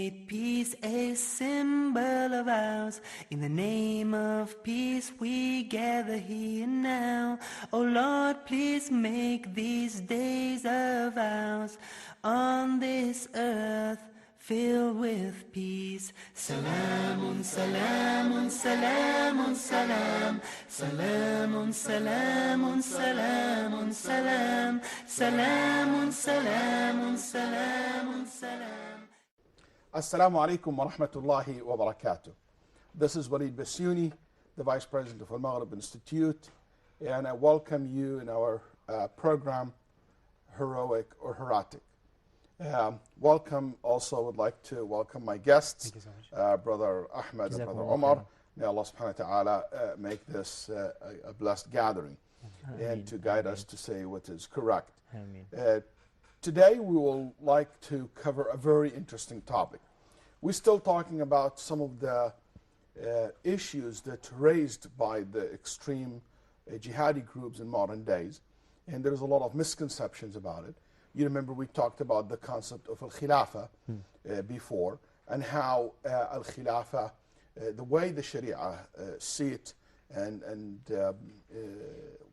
made peace a symbol of ours. In the name of peace we gather here now. Oh Lord, please make these days of ours on this earth filled with peace. Salamun, salamun, salamun, salam. Salamun, salamun, salamun, salam. Salamun, salamun, salamun, salam. Assalamu alaikum wa rahmatullahi wa barakatuh. This is Waleed Basyouni, the Vice President of Al-Maghrib Institute, and I welcome you in our program, Heroic or Heretic. Welcome. Also, would like to welcome my guests, Brother Ahmed and Brother Omar. May Allah subhanahu wa ta'ala make this a blessed gathering and to guide us to say what is correct. Today we will like to cover a very interesting topic. We're still talking about some of the issues that raised by the extreme jihadi groups in modern days, and there's a lot of misconceptions about it. You remember we talked about the concept of Al-Khilafah before, and how Al-Khilafah, the way the Sharia see it and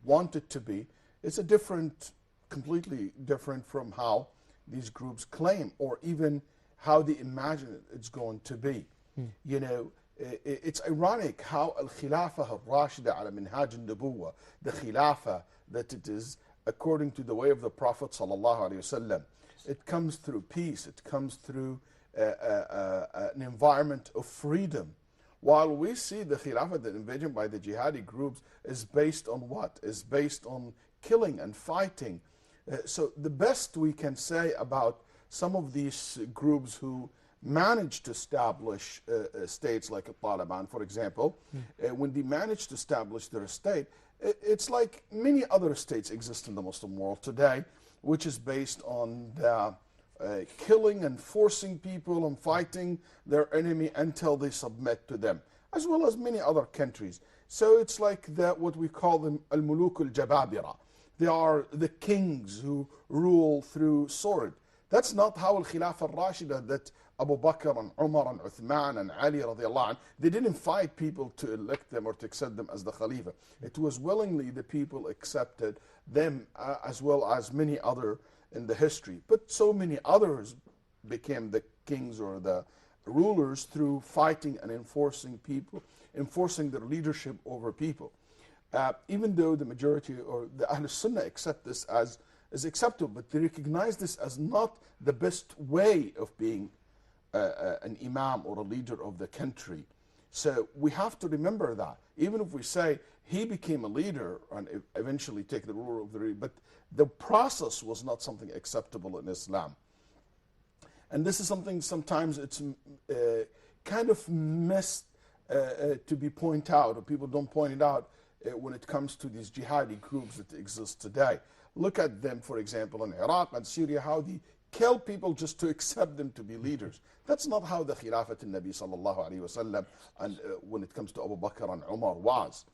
want it to be, it's a different, completely different from how these groups claim, or even how they imagine it's going to be. You know, it's ironic how Al-Khilafah al-Rashida ala minhaj al-Nubuwah, the Khilafah that it is according to the way of the Prophet ﷺ, it comes through peace, it comes through an environment of freedom. While we see the Khilafah, the invasion by the jihadi groups, is based on what? Is based on killing and fighting. So the best we can say about some of these groups who managed to establish states like Taliban, for example, when they managed to establish their state, it's like many other states exist in the Muslim world today, which is based on the killing and forcing people and fighting their enemy until they submit to them, as well as many other countries. So it's like what we call them al-muluk al-jababira. They are the kings who rule through sword. That's not how al-Khilafah al-Rashida, that Abu Bakr and Umar and Uthman and Ali radiallahu anh, they didn't fight people to elect them or to accept them as the Khalifa. It was willingly the people accepted them, as well as many other in the history. But so many others became the kings or the rulers through fighting and enforcing their leadership over people. Even though the majority or the Ahl Sunnah accept this as acceptable, but they recognize this as not the best way of being an imam or a leader of the country. So we have to remember that. Even if we say he became a leader and eventually take the rule of the region, but the process was not something acceptable in Islam. And this is something sometimes it's kind of missed to be pointed out, or people don't point it out when it comes to these jihadi groups that exist today. Look at them, for example, in Iraq and Syria, how they kill people just to accept them to be leaders. That's not how the Khilafat al-Nabi sallallahu alayhi wa sallam, and when it comes to Abu Bakr and Umar, was.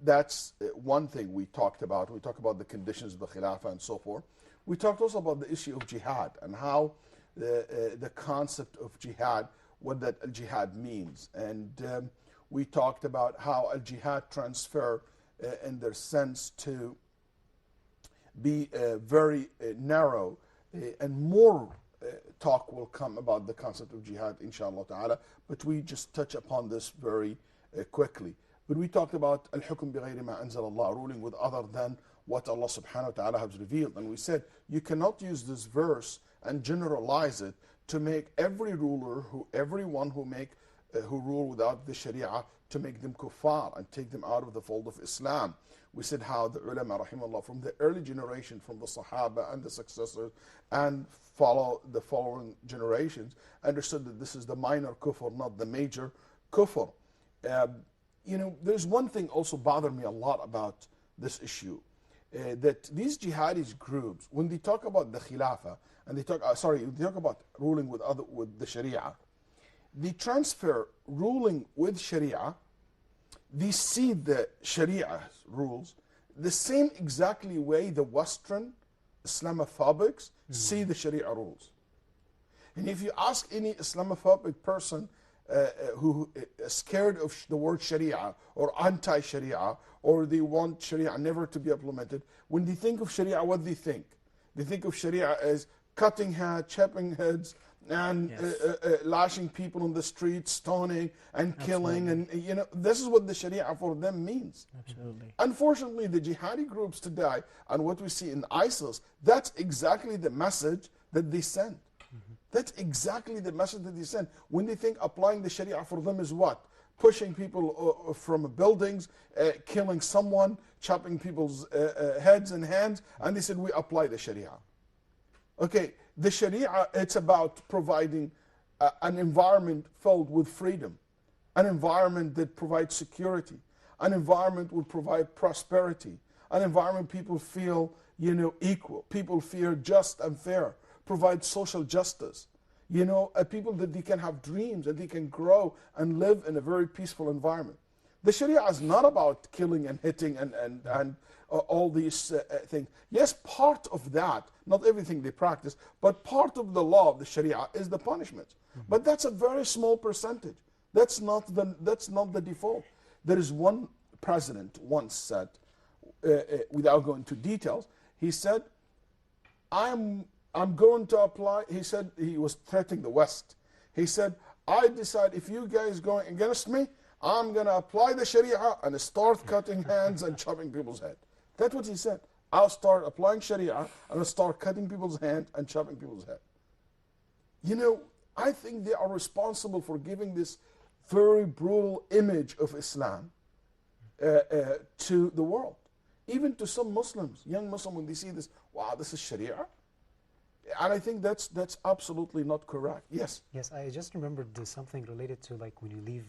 That's one thing we talked about. We talked about the conditions of the Khilafah and so forth. We talked also about the issue of jihad and how the concept of jihad, what that al-jihad means. And we talked about how al-jihad transfer in their sense to be very narrow, and more talk will come about the concept of jihad, inshallah ta'ala, but we just touch upon this very quickly. But we talked about al-hukm bighayri ma anzal Allah, ruling with other than what Allah subhanahu wa ta'ala has revealed. And we said you cannot use this verse and generalize it to make every ruler, everyone who rule without the Sharia, to make them kuffar and take them out of the fold of Islam. We said how the ulama, rahimahullah, from the early generation, from the Sahaba and the successors, and the following generations, understood that this is the minor kufr, not the major kufr. You know, there's one thing also bothered me a lot about this issue, that these jihadist groups, when they talk about the Khilafah, and they talk about ruling with the Sharia, they transfer ruling with Sharia, they see the Sharia rules the same exactly way the Western Islamophobics see the Sharia rules. And if you ask any Islamophobic person who is scared of the word Sharia or anti-Sharia, or they want Sharia never to be implemented, when they think of Sharia, what they think? They think of Sharia as cutting heads, chopping heads, and lashing people on the street, stoning and killing, and this is what the Sharia for them means. Absolutely. Unfortunately, the jihadi groups today and what we see in ISIS, that's exactly the message that they send. That's exactly the message that they send. When they think applying the Sharia for them is what? Pushing people from buildings, killing someone, chopping people's heads and hands, and they said we apply the Sharia. Okay, the Sharia, it's about providing an environment filled with freedom, an environment that provides security, an environment will provide prosperity, an environment people feel equal, people feel just and fair, provide social justice, people that they can have dreams and they can grow and live in a very peaceful environment. The Sharia is not about killing and hitting and all these things. Yes, part of that, not everything they practice, but part of the law of the Sharia is the punishment. But that's a very small percentage. That's not the default. There is one president once said, without going into details, he said, I'm going to apply, he said, he was threatening the West. He said, I decide if you guys going against me, I'm going to apply the Sharia and start cutting hands and chopping people's head. That's what he said. I'll start applying Sharia and I'll start cutting people's hand and chopping people's head. I think they are responsible for giving this very brutal image of Islam to the world. Even to some Muslims, young Muslims, when they see this, wow, this is Sharia? And I think that's absolutely not correct. Yes? Yes, I just remembered something related to like when you leave,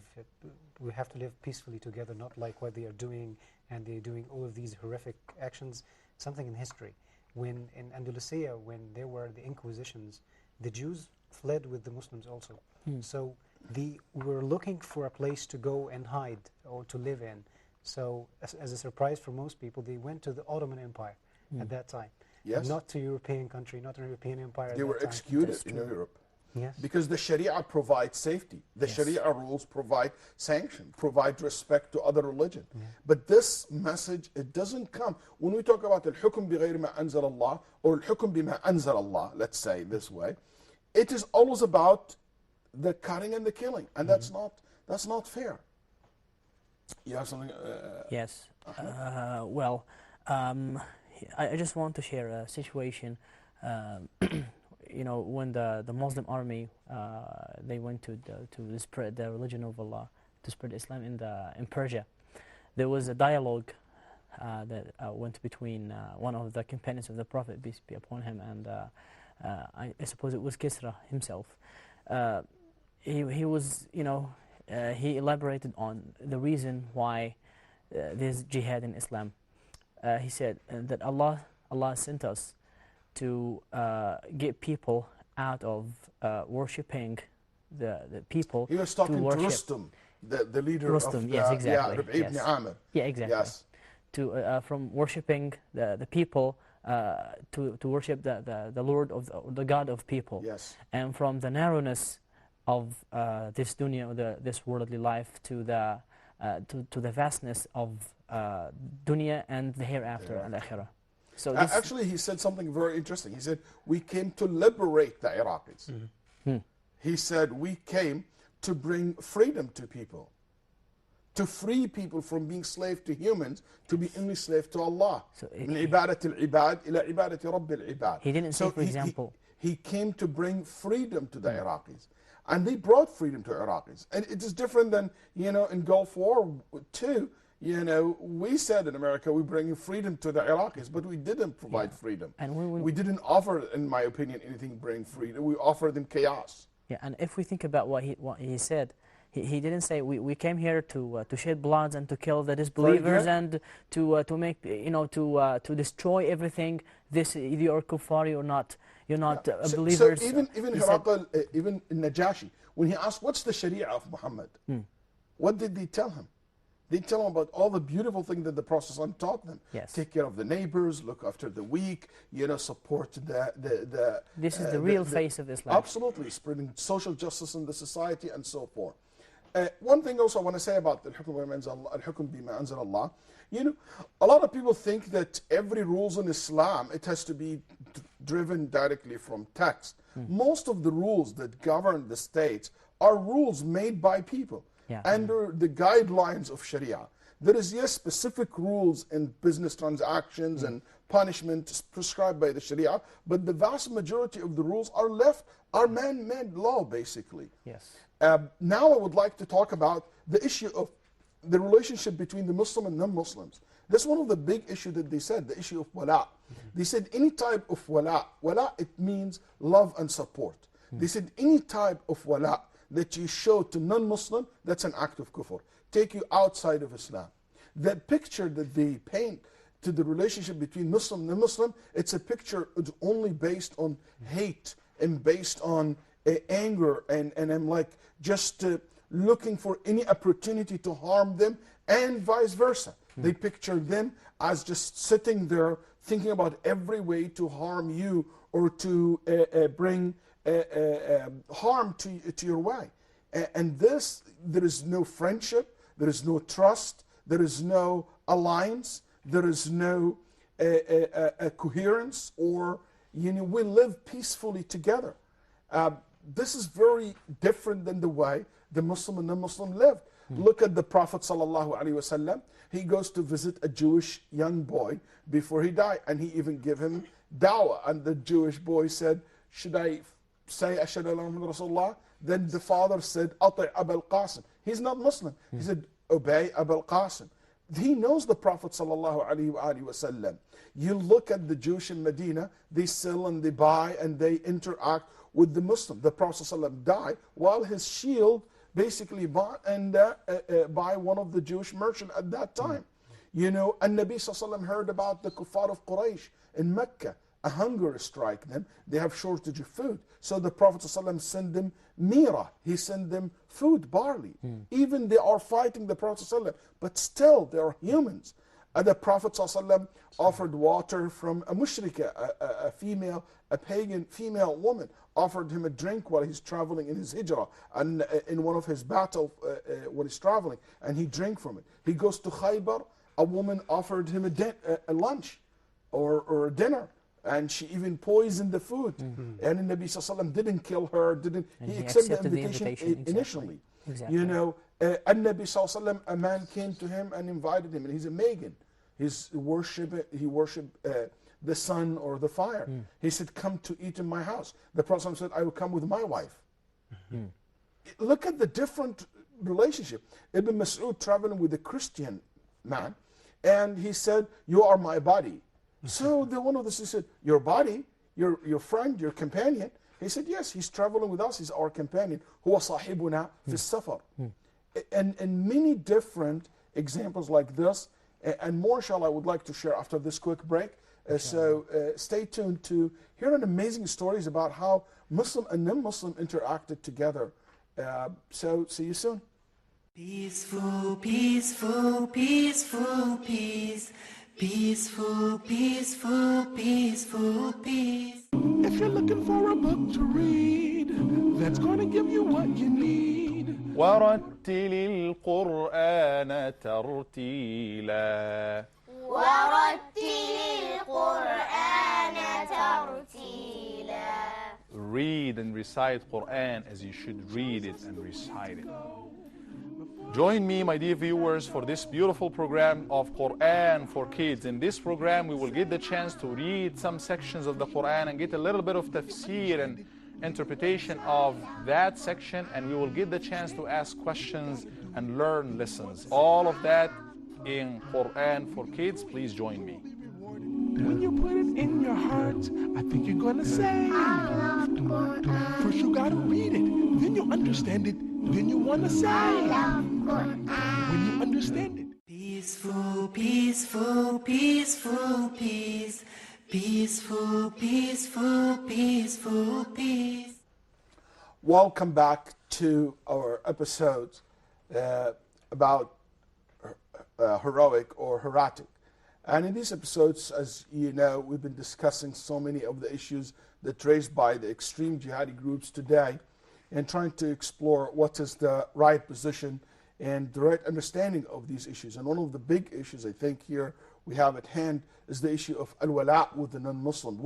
we have to live peacefully together, not like what they are doing, and they're doing all of these horrific actions. Something in history. When in Andalusia, when there were the Inquisitions, the Jews fled with the Muslims also. So they were looking for a place to go and hide or to live in. So as a surprise for most people, they went to the Ottoman Empire at that time. Yes. Not to European country, not an European empire. They were executed in Europe. Yes. Because the Sharia provides safety. The Sharia rules provide sanction, provide respect to other religion. But this message, it doesn't come. When we talk about al-hukm bighayri ma anzal Allah, or al-hukm bima anzal Allah, let's say this way, it is always about the cutting and the killing. And that's not fair. You have something? Yes. I just want to share a situation. When the Muslim army they went to spread the religion of Allah, to spread Islam in Persia, there was a dialogue that went between one of the companions of the Prophet, peace be upon him, and I suppose it was Kisra himself. He was he elaborated on the reason why there's jihad in Islam. He said that Allah sent us to get people out of worshipping the people. He was talking to Rustum, the leader of yes, exactly. Rabi' ibn Amr. Yeah, exactly. Yes. From worshipping the people to worship the Lord of the God of people. Yes. And from the narrowness of this dunya, this worldly life, to the vastness of dunya and the hereafter and akhirah. So actually, he said something very interesting. He said, we came to liberate the Iraqis. He said, we came to bring freedom to people, to free people from being slave to humans, to be only slave to Allah. من عبادة العباد إلى عبادة رب العباد. He didn't say, for example, he came to bring freedom to the Iraqis. And they brought freedom to Iraqis. And it is different than, in Gulf War II, we said in America we're bringing freedom to the Iraqis, but we didn't provide freedom. And we didn't offer, in my opinion, anything bring freedom. We offered them chaos. Yeah, and if we think about what he said, he didn't say we came here to shed blood and to kill the disbelievers and to make to destroy everything. This either you're kuffari or not. You're not believers. So even Herakl, even Najashi, when he asked what's the Sharia of Muhammad, what did they tell him? They tell them about all the beautiful things that the Prophet ﷺ taught them. Yes. Take care of the neighbors, look after the weak, support the This is the real face of Islam. Absolutely, spreading social justice in the society and so forth. One thing also I want to say about al-hukm bima anzal Allah, a lot of people think that every rules in Islam, it has to be driven directly from text. Most of the rules that govern the states are rules made by people under the guidelines of Sharia. There is, yes, specific rules in business transactions and punishment prescribed by the Sharia, but the vast majority of the rules are man-made law, basically. Yes. Now I would like to talk about the issue of the relationship between the Muslim and non-Muslims. That's one of the big issues that they said, the issue of wala. They said any type of wala, it means love and support. They said any type of wala that you show to non-Muslim, that's an act of kufr. Take you outside of Islam. The picture that they paint to the relationship between Muslim and non-Muslim, it's a picture it's only based on hate and based on anger, and I'm like just looking for any opportunity to harm them, and vice versa. They picture them as just sitting there thinking about every way to harm you or to bring harm to your way. And this, there is no friendship, there is no trust, there is no alliance, there is no coherence, or we live peacefully together. This is very different than the way the Muslim and non-Muslim lived. Look at the Prophet ﷺ. He goes to visit a Jewish young boy before he died, and he even gave him dawah. And the Jewish boy said, should I say Ashhadu an la ilaha illallah Rasulullah? Then the father said, Ati' Abul Qasim. He's not Muslim. He said, obey Abul Qasim. He knows the Prophet ﷺ. You look at the Jewish in Medina, they sell and they buy and they interact with the Muslim. The Prophet ﷺ died while his shield basically bought by one of the Jewish merchants at that time. And Nabi ﷺ heard about the kuffar of Quraysh in Mecca. A hunger strike them. They have shortage of food. So the Prophet ﷺ sent them mira. He sent them food, barley. Even they are fighting the Prophet ﷺ, but still they are humans. And the Prophet ﷺ offered water from a mushrika, a pagan female woman, offered him a drink while he's traveling in his hijrah, and in one of his battles when he's traveling, and he drank from it. He goes to Khaybar, a woman offered him a lunch or a dinner, and she even poisoned the food. And the Nabi ﷺ didn't kill her, he accepted the invitation initially. Exactly. And Nabi ﷺ, a man came to him and invited him, and he's a Magan. He worshipped the sun or the fire. He said, come to eat in my house. The Prophet said, I will come with my wife. Look at the different relationship. Ibn Mas'ud traveling with a Christian man, and he said, you are my body. So the one of us said, your body, your friend, your companion? He said, yes, he's traveling with us, he's our companion. Huwa sahibuna fi safar. And many different examples like this, and more, inshallah, I would like to share after this quick break. So stay tuned to hear an amazing stories about how Muslim and non-Muslim interacted together. So see you soon. Peaceful, peaceful, peaceful, peace. Peaceful, peaceful, peaceful, peace. If you're looking for a book to read, that's gonna give you what you need. ورتل القرآن ترتيلا ورتل القرآن ترتيلا. Read and recite Quran as you should read it and recite it. Join me, my dear viewers, for this beautiful program of Quran for kids. In this program, we will get the chance to read some sections of the Quran and get a little bit of tafsir and interpretation of that section, and we will get the chance to ask questions and learn lessons. All of that in Quran for kids. Please join me. When you put it in your heart, I think you're gonna say, I love Quran. first you gotta read it, then you understand it, then you wanna say, I love Quran. when you understand it. Peaceful, peaceful, peaceful, peace. Peaceful, peaceful, peaceful, peace. Welcome back to our episode about heroic or heretic. And in these episodes, as you know, we've been discussing so many of the issues that raised by the extreme jihadi groups today and trying to explore what is the right position and the right understanding of these issues. And one of the big issues I think here we have at hand is the issue of Al-Walaa with the non-Muslim.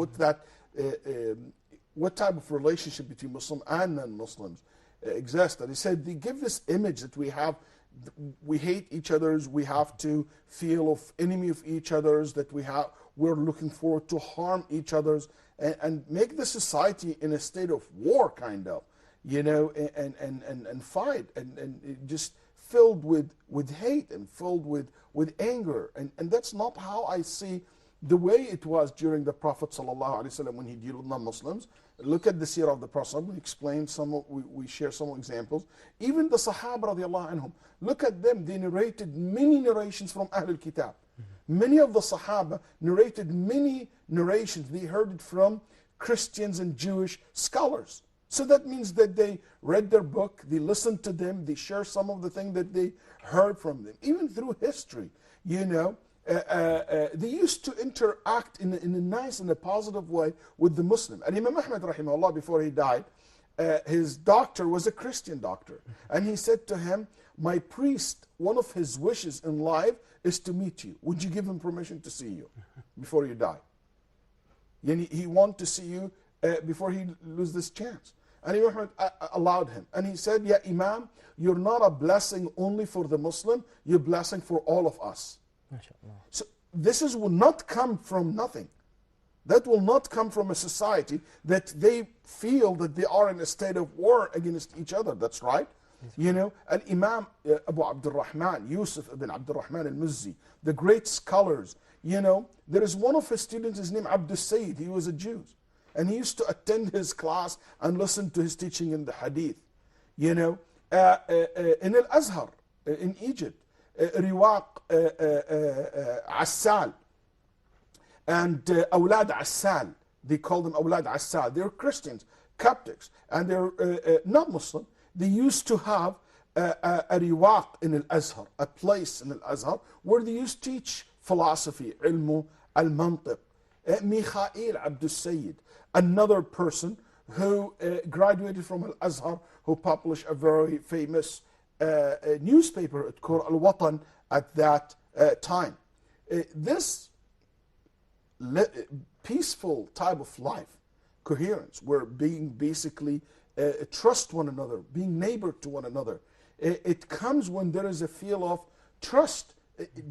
What type of relationship between Muslim and non-Muslims exists? And he said they give this image that we hate each other's, we have to feel of enemy of each other's, that we're looking forward to harm each other's, and make the society in a state of war, kind of, and fight, and just filled with hate and filled with anger. And that's not how I see the way it was during the Prophet ﷺ when he dealt with non-Muslims. Look at the seerah of the Prophet. We explain we share some examples. Even the Sahaba radiallahu anhum, look at them. They narrated many narrations from Ahlul Kitab. Many of the Sahaba narrated many narrations. They heard it from Christians and Jewish scholars. So that means that they read their book, they listened to them, they share some of the things that they heard from them. Even through history, they used to interact in a nice and a positive way with the Muslim. And Imam Ahmad rahimahullah, before he died, his doctor was a Christian doctor. And he said to him, my priest, one of his wishes in life is to meet you. Would you give him permission to see you before you die? He wanted to see you before he lose this chance. And Imam Ahmad allowed him. And he said, yeah, Imam, you're not a blessing only for the Muslim, you're a blessing for all of us. So this will not come from nothing. That will not come from a society that they feel that they are in a state of war against each other. That's right. Al-Imam Abu Abdurrahman, Yusuf ibn Abdurrahman al-Muzzi, the great scholars, there is one of his students, his name Abdus Sayyid, he was a Jew. And he used to attend his class and listen to his teaching in the hadith. In Al-Azhar, in Egypt, Riwaq Assal and Awlad Assal, they call them Awlad Assal. They're Christians, Coptics, and they're not Muslim. They used to have a Riwaq in Al-Azhar, a place in Al-Azhar where they used to teach philosophy, ilmu al-mantiq. Mikhail Abdus Sayyid, another person who graduated from Al-Azhar, who published a very famous newspaper called Al-Watan at that time. This peaceful type of life, coherence, where being basically trust one another, being neighbor to one another, it comes when there is a feel of trust,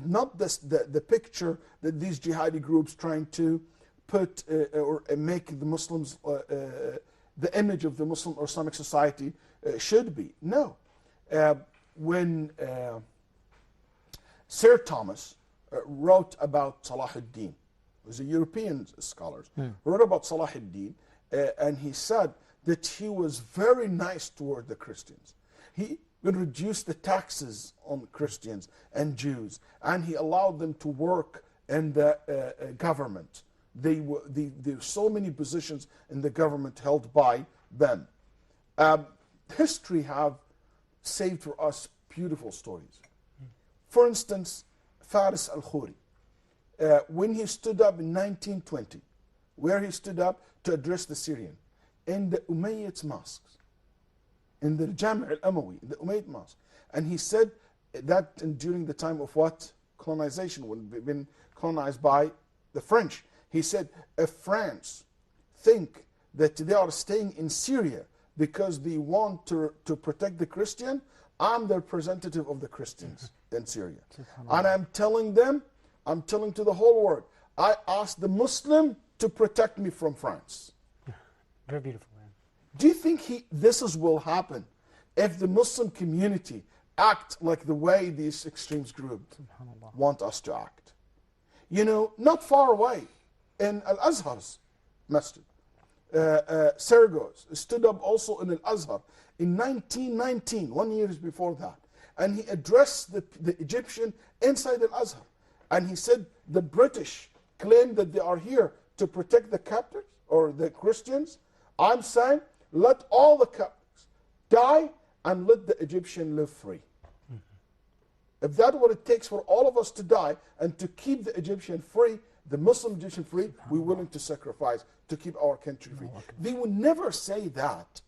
not the picture that these jihadi groups trying to put or make the Muslims, the image of the Muslim or Islamic society should be. No. When Sir Thomas wrote about Salah ad-Din, he was a European scholar, wrote about Salah ad-Din, and he said that he was very nice toward the Christians. He would reduce the taxes on Christians and Jews, and he allowed them to work in the government. There were so many positions in the government held by them. History have saved for us beautiful stories. For instance, Faris al-Khoury, when he stood up in 1920, where he stood up to address the Syrian, in the Umayyad mosques, in the Jami' al-Amawi, the Umayyad mosque, and he said that during the time of what? Colonization, when we've been colonized by the French. He said, if France think that they are staying in Syria because they want to protect the Christian, I'm the representative of the Christians in Syria. And I'm telling them, I'm telling to the whole world, I asked the Muslim to protect me from France. Very beautiful, man. Do you think this will happen if the Muslim community act like the way these extremist groups want us to act? Not far away, in Al-Azhar's masjid, Sergos stood up also in Al-Azhar in 1919, 1 year before that, and he addressed the Egyptian inside Al-Azhar, and he said the British claim that they are here to protect the Coptics or the Christians. I'm saying let all the Coptics die and let the Egyptian live free. If that's what it takes for all of us to die and to keep the Egyptian free, the Muslim Egyptian free, we're willing to sacrifice to keep our country free. They would never say that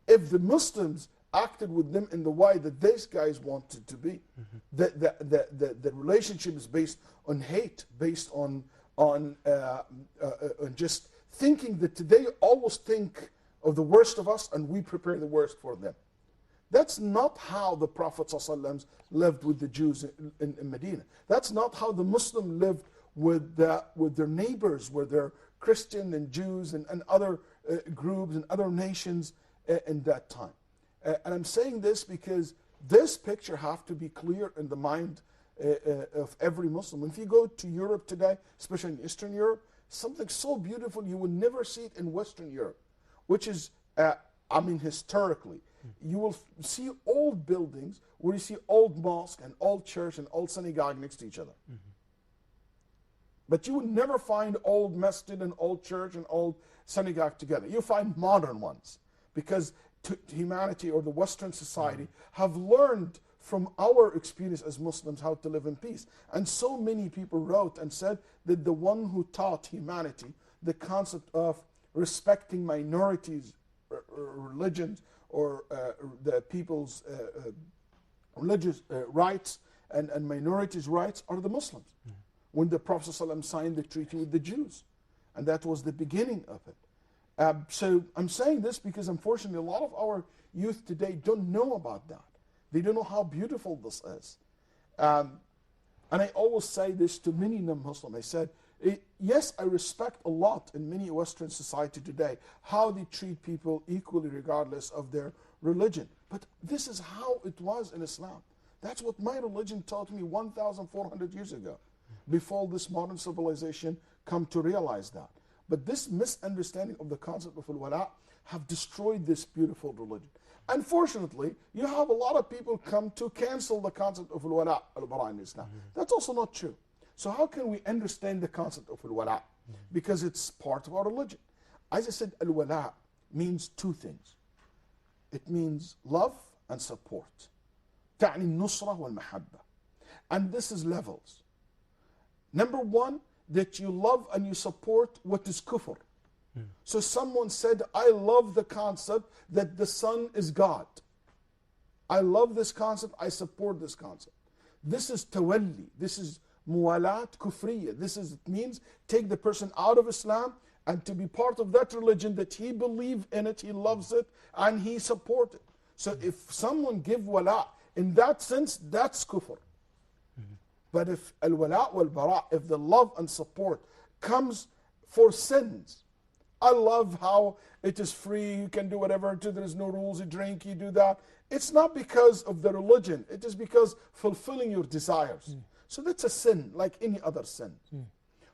if the Muslims acted with them in the way that these guys wanted to be. The relationship is based on hate, based on just thinking that they always think of the worst of us and we prepare the worst for them. That's not how the Prophet ﷺ lived with the Jews in Medina. That's not how the Muslim lived with their neighbors, with their Christian and Jews and other groups and other nations in that time. And I'm saying this because this picture have to be clear in the mind of every Muslim. If you go to Europe today, especially in Eastern Europe, something so beautiful you will never see it in Western Europe, which is, historically, you will see old buildings where you see old mosque and old church and old synagogue next to each other. But you will never find old masjid and old church and old synagogue together. You find modern ones because humanity or the Western society have learned from our experience as Muslims how to live in peace. And so many people wrote and said that the one who taught humanity the concept of respecting minorities, religions, or the people's religious rights and minorities' rights are the Muslims. When the Prophet ﷺ signed the treaty with the Jews. And that was the beginning of it. So I'm saying this because unfortunately a lot of our youth today don't know about that. They don't know how beautiful this is. And I always say this to many non-Muslims. I said, yes, I respect a lot in many Western society today how they treat people equally regardless of their religion. But this is how it was in Islam. That's what my religion taught me 1,400 years ago, before this modern civilization come to realize that. But this misunderstanding of the concept of Al-Walaa have destroyed this beautiful religion. Unfortunately, you have a lot of people come to cancel the concept of Al-Walaa, Al-Baraa in Islam. That's also not true. So how can we understand the concept of Al-Walaa? Because it's part of our religion. As I said, Al-Walaa means two things. It means love and support. تعني النصرة والمحبة. And this is levels. Number one, that you love and you support what is kufr. So someone said, I love the concept that the sun is God. I love this concept, I support this concept. This is tawalli, this is muwalat kufriya. It means take the person out of Islam and to be part of that religion that he believes in it, he loves it, and he supports it. So if someone give wala, in that sense, that's kufr. But if al-wala wal-bara, if the love and support comes for sins, I love how it is free, you can do whatever, there is no rules, you drink, you do that. It's not because of the religion, it is because fulfilling your desires. So that's a sin, like any other sin.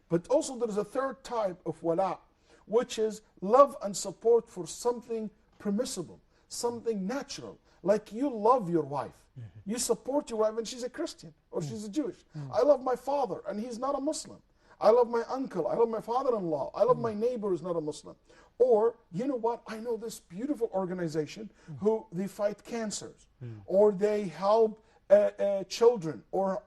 But also there is a third type of wala, which is love and support for something permissible, something natural. Like you love your wife. You support your wife and she's a Christian or she's a Jewish. I love my father and he's not a Muslim. I love my uncle, I love my father-in-law, I love my neighbor who's not a Muslim. Or, you know what, I know this beautiful organization who they fight cancers, or they help children, or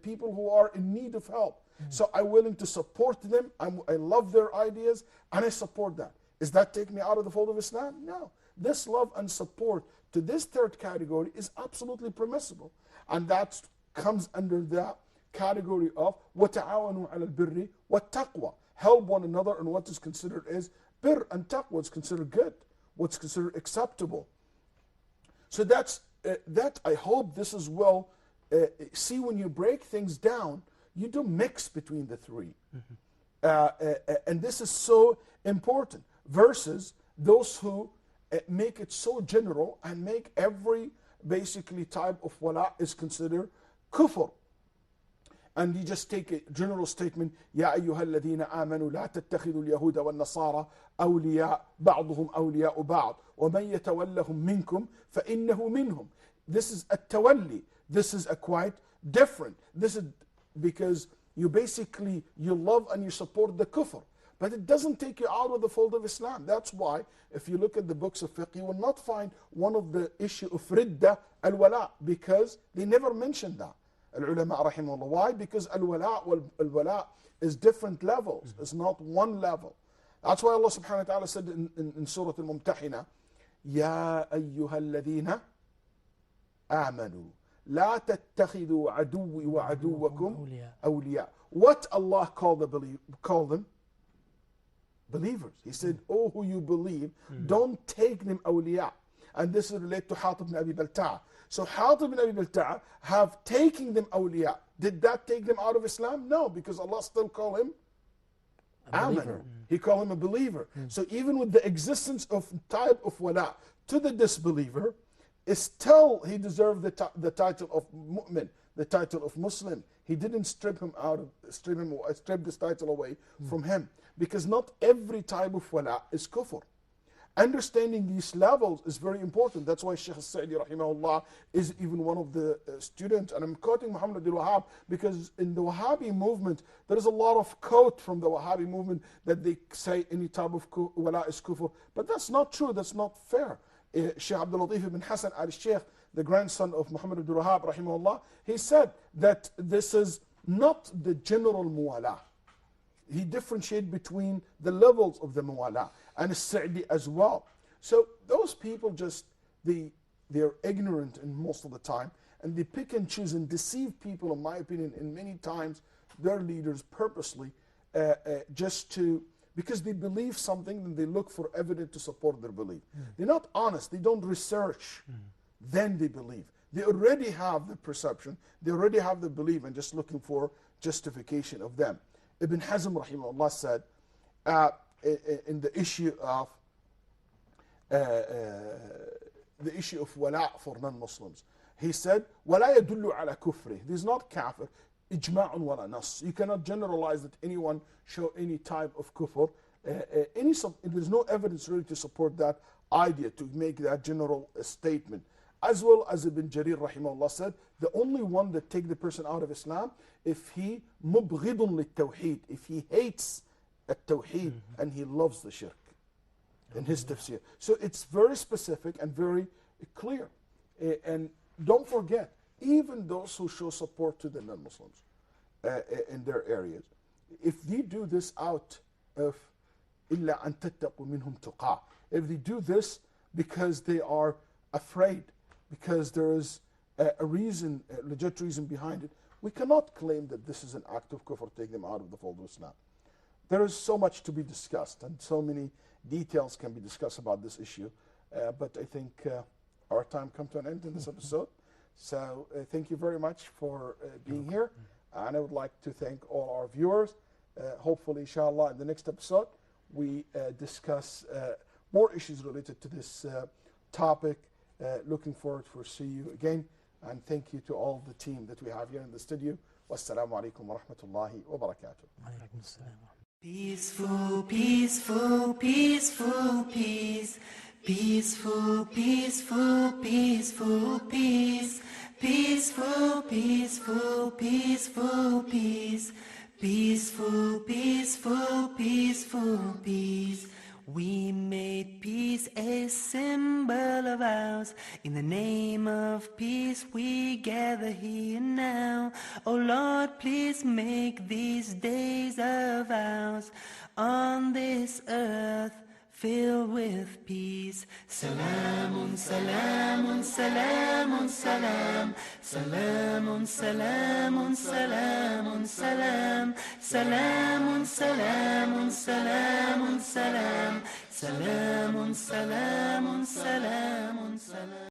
people who are in need of help. So I'm willing to support them, I love their ideas, and I support that. Is that taking me out of the fold of Islam? No. This love and support to this third category is absolutely permissible. And that comes under that category of وَتَعَاوَنُوا عَلَى الْبِرِّ وَالتَّقْوَى. Help one another in what is considered as bir and taqwa, is considered good, what's considered acceptable. So that's that. I hope this is well. See, when you break things down, you do mix between the three. And this is so important versus those who make it so general and make every basically type of wala is considered kufr. And you just take a general statement, يا أيها الذين آمنوا لا تتخذوا اليهود والنصارى أولياء بعضهم أولياء بعض ومن يتولهم منكم فإنه منهم. This is a tawalli. This is a quite different. This is because you basically, you love and you support the kufr. But it doesn't take you out of the fold of Islam. That's why, if you look at the books of fiqh, you will not find one of the issue of ridda, al-Walaa, because they never mention that. Al-ulama rahimahullah. Why? Because al-Walaa is different levels. It's not one level. That's why Allah subhanahu wa ta'ala said in Surah Al-Mumtahina, Ya ayyuha alladhina amanu, la tattakhidhu aduwi wa aduwakum awliya. What Allah called them? Believers. He said, oh, who you believe, don't take them awliya. And this is related to Hatib ibn Abi Balta'a. So Hatib ibn Abi Balta'a have taken them awliya. Did that take them out of Islam? No, because Allah still called him Amanu. He called him a believer. So even with the existence of type of wala to the disbeliever, still he deserved the title of mu'min, the title of Muslim. He didn't strip this title away from him. Because not every type of wala is kufr. Understanding these levels is very important. That's why Shaykh al-Sa'di rahimahullah is even one of the students. And I'm quoting Muhammad al-Wahhab because in the Wahhabi movement, there is a lot of quote from the Wahhabi movement that they say any type of wala is kufr. But that's not true. That's not fair. Shaykh Abdul Latif ibn Hassan al-Shaykh, the grandson of Muhammad al-Wahhab rahimahullah, he said that this is not the general muwala. He differentiated between the levels of the muwala and Sa'di as well. So those people just, they're ignorant in most of the time, and they pick and choose and deceive people, in my opinion, and many times their leaders purposely because they believe something and they look for evidence to support their belief. They're not honest, they don't research, then they believe. They already have the perception, they already have the belief and just looking for justification of them. Ibn Hazm rahimahullah said in the issue of wala for non-Muslims, he said, وَلَا يَدُلُّ عَلَى كُفْرِهِ. This is not kafir, إِجْمَاعٌ وَلَا نَص. You cannot generalize that anyone show any type of kufr. There's no evidence really to support that idea, to make that general statement. As well as Ibn Jarir rahimahullah said, the only one that take the person out of Islam if he mubghidun lit-tawheed, if he hates at-tawheed and he loves the shirk in his tafsir. So it's very specific and very clear. And don't forget, even those who show support to the non-Muslims in their areas, if they do this out of إِلَّا أَن تَتَّقُوا مِنْهُمْ تُقَى, if they do this because they are afraid, because there is a reason, a legit reason behind it, we cannot claim that this is an act of kufr, take them out of the fold of Islam. There is so much to be discussed and so many details can be discussed about this issue, but I think our time comes to an end in this episode. So thank you very much for being here, and I would like to thank all our viewers. Hopefully, inshallah, in the next episode, we discuss more issues related to this topic. Looking forward to see you again, and thank you to all the team that we have here in the studio. Wassalamu alaikum wa rahmatullahi wa barakatuh. Peaceful, peaceful, peaceful, peace. Peaceful, peaceful, peaceful, peace. Peaceful, peaceful, peaceful, peace. Peaceful, peaceful, peaceful, peace. We made peace a symbol of ours. In the name of peace we gather here now. Oh Lord, please make these days of ours on this earth filled with peace. Salamun, salamun, salamun, salam. Salamun, salamun, salamun, salam. Salamun, salamun, salamun, salam. Salamun, salamun, salamun, salam.